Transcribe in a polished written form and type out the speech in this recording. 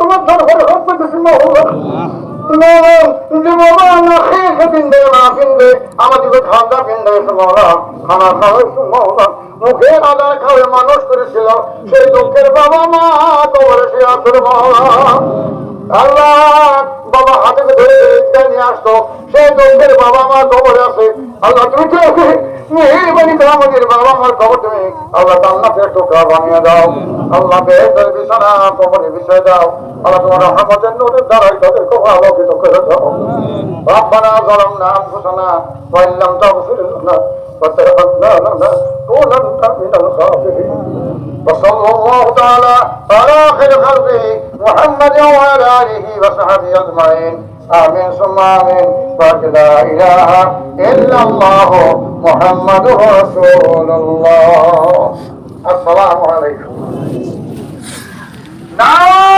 তোমার দরবারে হাত পেতেছি মাওলা। যে বাবা না খেয়ে পিন্দে না পিন্দে আমাদেরকে খাওয়া পিন্দে মাওলা, খানা খাওয়াইছো মাওলা, মুখে আদার খাওয়া মানুষ করেছিল, সেই দুঃখের বাবা মা কবরে সে আসর মাওলা। আল্লাহ বাবা হাতে ধরে নিয়ে আসতো, সেই দুঃখের বাবা মা কবরে আছে। আল্লাহ তুমি মেহেরবানি করে আমাদের বাবা মার কবর তুমি আল্লাহ জান্নাতের টুকরা বানিয়ে দাও। আল্লাহ বেহেশতের বিছানা কবরে বিছিয়ে দাও। আল্লাহ তোমার রহমতের নূরের দ্বারাই তাদেরকে আলোকিত করে দাও। রব্বানা যালামনা আনফুসানা ওয়া ইল্লাম তাগফির লানা ওয়া তারহামনা লানাকুনান্না মিনাল খাসিরিন। وصلى الله تعالى على خير خلقه محمد وعلى آله وصحبه أجمعين. آمين ثم آمين. لا إله إلا الله محمد رسول الله. السلام عليكم. Allah